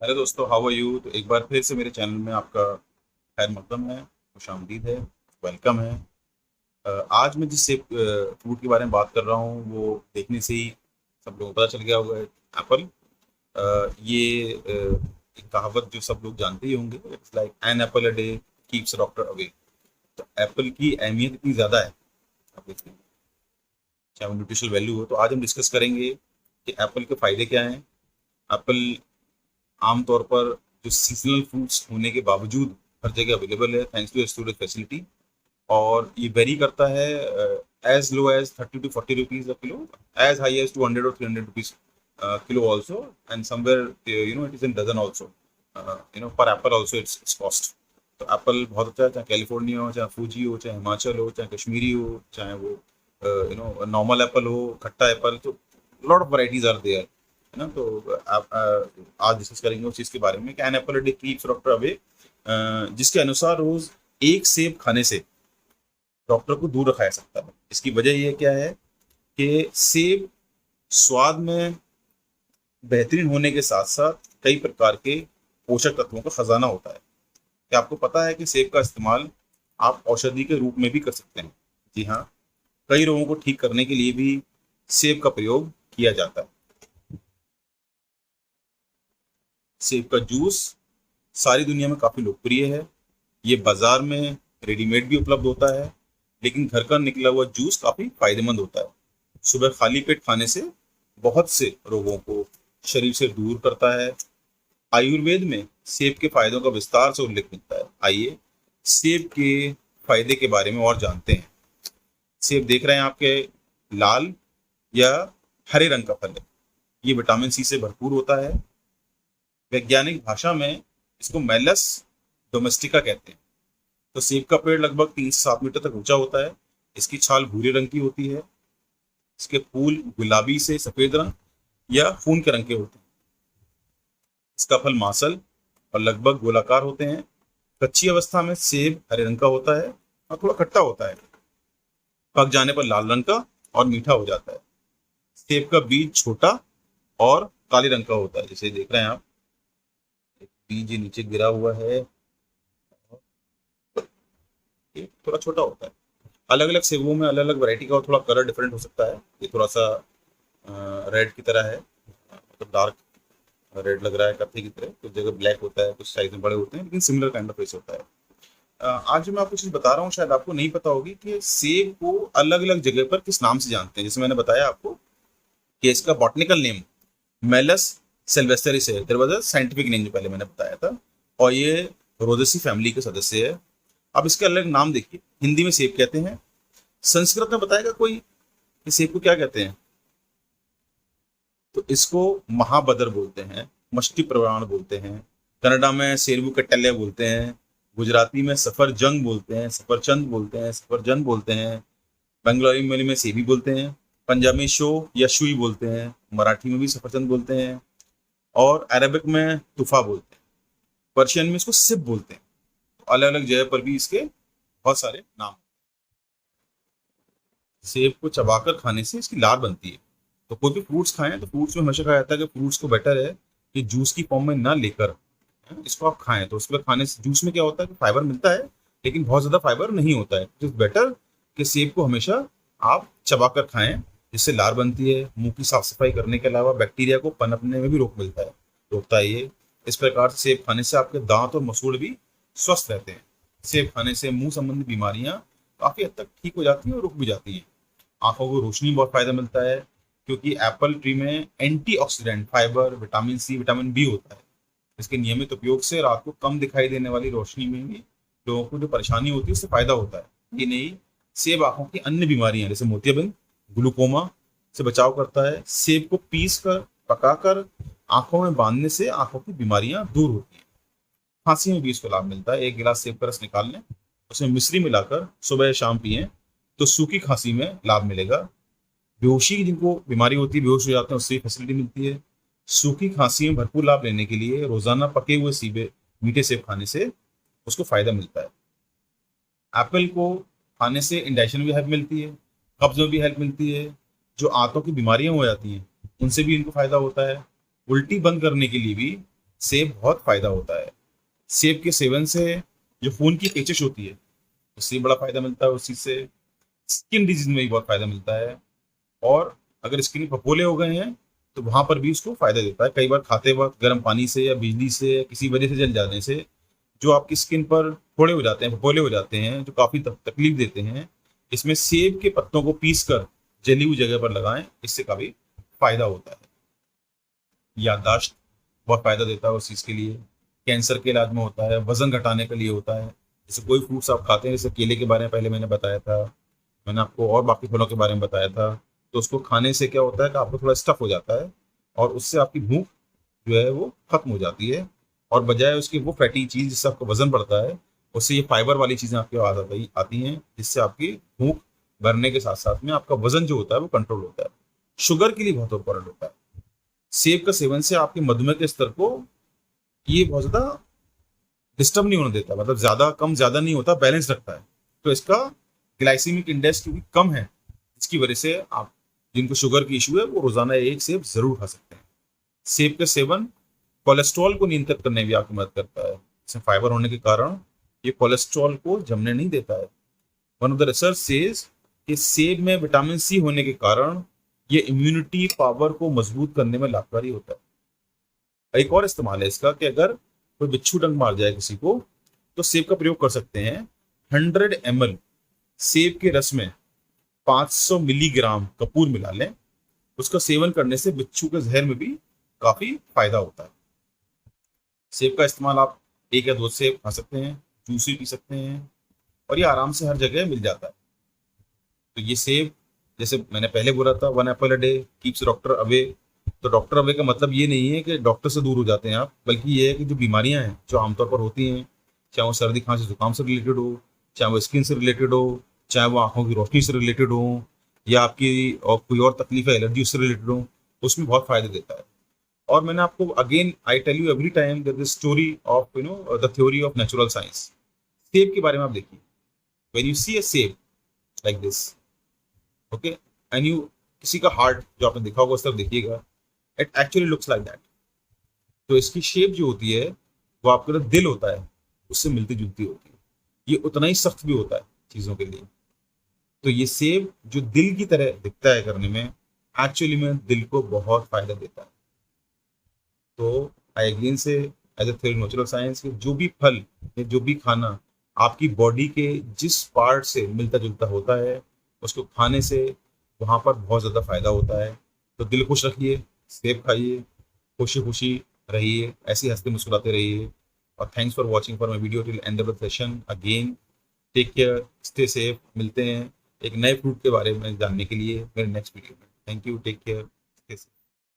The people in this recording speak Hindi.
हेलो दोस्तों, हाउ आर यू। तो एक बार फिर से मेरे चैनल में आपका खैर मकदम है, खुशामदीद है, वेलकम है। आज मैं जिस फ्रूट के बारे में बात कर रहा हूँ वो देखने से ही सब लोगों को पता चल गया होगा। एप्पल। ये एक कहावत जो सब लोग जानते ही होंगे, it's like an apple a day keeps doctor away. तो एप्पल की अहमियत इतनी ज़्यादा है, आप देखते हैं, चाहे वो न्यूट्रिशनल वैल्यू हो। तो आज हम डिस्कस करेंगे कि एप्पल के फ़ायदे क्या हैं। एप्पल आमतौर पर जो सीजनल फ्रूट्स होने के बावजूद हर जगह अवेलेबल है, थैंक्स टू स्टोरेज फैसिलिटी। और ये वेरी करता है as low as 30 to 40 rupees a kilo, as high as 200 और 300 rupees kilo also, and somewhere it is in dozen also, पर एप्पल ऑल्सो इट्स कॉस्ट। तो एप्पल बहुत अच्छा है, चाहे कैलिफोर्निया हो, चाहे फूजी हो, चाहे हिमाचल हो, चाहे कश्मीरी हो, चाहे वो नॉर्मल एप्पल हो, खट्टा एप्पल। तो lot of varieties are there, है ना। तो आप आज डिस्कस करेंगे उस चीज के बारे में, can Apple day keeps doctor away, जिसके अनुसार रोज एक सेब खाने से डॉक्टर को दूर रखा जा सकता है। इसकी वजह ये क्या है कि सेब स्वाद में बेहतरीन होने के साथ साथ कई प्रकार के पोषक तत्वों का खजाना होता है। क्या आपको पता है कि सेब का इस्तेमाल आप औषधि के रूप में भी कर सकते हैं? जी हाँ, कई रोगों को ठीक करने के लिए भी सेब का प्रयोग किया जाता है। सेब का जूस सारी दुनिया में काफ़ी लोकप्रिय है। ये बाजार में रेडीमेड भी उपलब्ध होता है, लेकिन घर का निकला हुआ जूस काफ़ी फायदेमंद होता है। सुबह खाली पेट खाने से बहुत से रोगों को शरीर से दूर करता है। आयुर्वेद में सेब के फायदों का विस्तार से उल्लेख मिलता है। आइए सेब के फायदे के बारे में और जानते हैं। सेब देख रहे हैं आपके, लाल या हरे रंग का फल है। ये विटामिन सी से भरपूर होता है। वैज्ञानिक भाषा में इसको मेलस डोमेस्टिका कहते हैं। तो सेब का पेड़ लगभग 3 से 7 मीटर तक ऊंचा होता है। इसकी छाल भूरे रंग की होती है। इसके फूल गुलाबी से सफेद रंग या खून के रंग के होते हैं। इसका फल मांसल और लगभग गोलाकार होते हैं। कच्ची अवस्था में सेब हरे रंग का होता है और थोड़ा खट्टा होता है। पक जाने पर लाल रंग का और मीठा हो जाता है। सेब का बीज छोटा और काले रंग का होता है, जैसे देख रहे हैं आप, एक बीज नीचे गिरा हुआ है। ये थोड़ा छोटा होता है। अलग अलग सेबों में अलग अलग वैरायटी का और थोड़ा कलर डिफरेंट हो सकता है। ये थोड़ा सा रेड की तरह है, मतलब डार्क रेड लग रहा है, कत्थे की तरह। कुछ जगह ब्लैक होता है, कुछ साइज में बड़े होते हैं, लेकिन सिमिलर काइंड ऑफ फेस होता है। आज जो मैं आपको चीज बता रहा हूँ शायद आपको नहीं पता होगी कि सेब को अलग अलग जगह पर किस नाम से जानते हैं। जैसे मैंने बताया आपको कि इसका बॉटनिकल नेम मेलस सिल्वेस्टरिस है। There was a scientific name जो पहले मैंने बताया था, और ये रोजेसी फैमिली के सदस्य है। अब इसके अलग नाम देखिए। हिंदी में सेब कहते हैं। संस्कृत में बताएगा कोई कि सेब को क्या कहते हैं? तो इसको महाबदर बोलते हैं, मष्टि प्रवाण बोलते हैं, कन्नडा में सेरबू कट्टल्या बोलते हैं, गुजराती में सफरजंग बोलते हैं, सफरचंद बोलते हैं, सफरजन बोलते हैं, बंगाली में सेबी बोलते हैं, पंजाबी में शो या शुई बोलते हैं, मराठी में भी सफरचंद बोलते हैं, और अरबिक में तुफा बोलते हैं, पर्शियन में इसको सिप बोलते हैं। तो अलग अलग जगह पर भी इसके बहुत सारे नाम। सेब को चबाकर खाने से इसकी लार बनती है। तो कोई भी फ्रूट्स खाएं तो फ्रूट्स में हमेशा कहा जाता है कि फ्रूट्स को बेटर है कि जूस की फॉर्म में ना लेकर इसको आप खाएं। तो उसको खाने से जूस में क्या होता है कि फाइबर मिलता है, लेकिन बहुत ज्यादा फाइबर नहीं होता है। तो बेटर कि सेब को हमेशा आप चबाकर खाएं, जिससे लार बनती है। मुंह की साफ सफाई करने के अलावा बैक्टीरिया को पनपने में भी रोकता है ये। इस प्रकार से सेब खाने से आपके दांत और मसूड़ भी स्वस्थ रहते हैं। सेब खाने से मुंह संबंधी बीमारियां काफी हद तक ठीक हो जाती हैं और रुक भी जाती हैं। आंखों को रोशनी बहुत फायदा मिलता है, क्योंकि एप्पल ट्री में antioxidant, fibre, vitamin C, vitamin B होता है। इसके नियमित उपयोग से रात को कम दिखाई देने वाली रोशनी में भी लोगों को जो परेशानी होती है उससे फायदा होता है। ये नहीं, सेब आंखों की अन्य बीमारियां जैसे मोतियाबिंद, ग्लूकोमा से बचाव करता है। सेब को पीस कर, पकाकर आंखों में बांधने से आंखों की बीमारियां दूर होती हैं। खांसी में भी इसको लाभ मिलता है। एक गिलास सेब का रस निकाल लें, उसमें मिश्री मिलाकर सुबह या शाम पिएं तो सूखी खांसी में लाभ मिलेगा। बेहोशी की जिनको बीमारी होती है, बेहोश हो जाते हैं, उससे भी फैसिलिटी मिलती है। सूखी खांसी में भरपूर लाभ लेने के लिए रोजाना पके हुए सीबे मीठे सेब खाने से उसको फायदा मिलता है। एप्पल को खाने से इंडाइजेशन में भी हेल्प मिलती है, कब्ज में भी हेल्प मिलती है। जो आंतों की बीमारियां हो जाती हैं उनसे भी इनको फायदा होता है। उल्टी बंद करने के लिए भी सेब बहुत फायदा होता है। सेब के सेवन से जो खून की पेचिश होती है उससे बड़ा फायदा मिलता है, उस चीज से स्किन डिजीज में भी बहुत फायदा मिलता है। और अगर स्किन फफोले हो गए हैं तो वहां पर भी उसको फायदा देता है। कई बार खाते वक्त गर्म पानी से या बिजली से या किसी वजह से जल जाने से जो आपकी स्किन पर फोड़े हो जाते हैं, फफोले हो जाते हैं, जो काफी तकलीफ देते हैं, इसमें सेब के पत्तों को पीस कर जली हुई जगह पर लगाएं, इससे काफी फायदा होता है। याददाश्त बहुत फायदा देता है उस चीज के लिए, कैंसर के इलाज में होता है, वजन घटाने के लिए होता है। जैसे कोई फ्रूट्स आप खाते हैं, जैसे केले के बारे में पहले मैंने बताया था, मैंने आपको और बाकी फलों के बारे में बताया था, तो उसको खाने से क्या होता है कि आपको थोड़ा स्टफ हो जाता है और उससे आपकी भूख जो है वो खत्म हो जाती है। और बजाय उसकी वो फैटी चीज जिससे आपका वजन बढ़ता है, उससे ये फाइबर वाली चीजें आपके पास आती हैं, जिससे आपकी भूख भरने के साथ साथ में आपका वजन जो होता है वो कंट्रोल होता है। शुगर के लिए बहुत इंपॉर्टेंट होता है। सेब का सेवन से आपके मधुमेह के स्तर को ये बहुत ज्यादा डिस्टर्ब नहीं होने देता, मतलब ज्यादा कम ज्यादा नहीं होता, बैलेंस रखता है। तो इसका ग्लाइसीमिक इंडेक्स क्योंकि कम है, इसकी वजह से आप जिनको शुगर की इशू है वो रोजाना एक सेब जरूर खा सकते हैं। सेब का सेवन कोलेस्ट्रॉल को नियंत्रित करने में भी आपकी मदद करता है। इसमें फाइबर होने के कारण ये कोलेस्ट्रॉल को जमने नहीं देता है। One of the research says कि सेब में विटामिन सी होने के कारण ये इम्यूनिटी पावर को मजबूत करने में लाभकारी होता है। एक और इस्तेमाल है इसका कि अगर कोई बिच्छू डंक मार जाए किसी को तो सेब का प्रयोग कर सकते हैं। 100 ml सेब के रस में 500 मिलीग्राम कपूर मिला लें, उसका सेवन करने से बिच्छू के जहर में भी काफी फायदा होता है। सेब का इस्तेमाल आप एक या दो सेब खा सकते हैं, जूस भी पी सकते हैं, और ये आराम से हर जगह मिल जाता है। तो ये सेब, जैसे मैंने पहले बोला था, 1 Apple a day keeps doctor away. तो डॉक्टर अवे का मतलब ये नहीं है कि डॉक्टर से दूर हो जाते हैं आप, बल्कि ये है कि जो बीमारियां हैं जो आमतौर पर होती हैं, चाहे वो सर्दी खांसी जुकाम से रिलेटेड हो, चाहे वो स्किन से रिलेटेड हो, चाहे वो आंखों की रोशनी से रिलेटेड हो, या आपकी और कोई और तकलीफ है एलर्जी उससे रिलेटेड हो, उसमें बहुत फायदे देता है। और मैंने आपको again I tell you every time that the story of the theory of natural science. सेब के बारे में आप देखिए, व्हेन यू सी अ सेब like this, okay, and you किसी का हार्ट जो आपने देखा होगा उस तरफ देखिएगा, it actually looks like that. तो इसकी शेप जो होती है वो आपका जो दिल होता है उससे मिलती जुलती होती है। ये उतना ही सख्त भी होता है चीजों के लिए। तो ये सेब जो दिल की तरह दिखता है करने में, एक्चुअली में दिल को बहुत फायदा देता है। तो I again say as a theory natural science कि जो भी फल या जो भी खाना आपकी बॉडी के जिस पार्ट से मिलता जुलता होता है, उसको खाने से वहाँ पर बहुत ज़्यादा फायदा होता है। तो दिल खुश रखिए, सेब खाइए, खुशी खुशी रहिए, ऐसे ही हंसते मुस्कुराते रहिए। और thanks for watching for my video till end of the session. Again take care, stay safe. मिलते हैं एक नए फ्रूट के बारे में जानने के लिए मेरे नेक्स्ट वीडियो में। Thank you, take care, stay safe.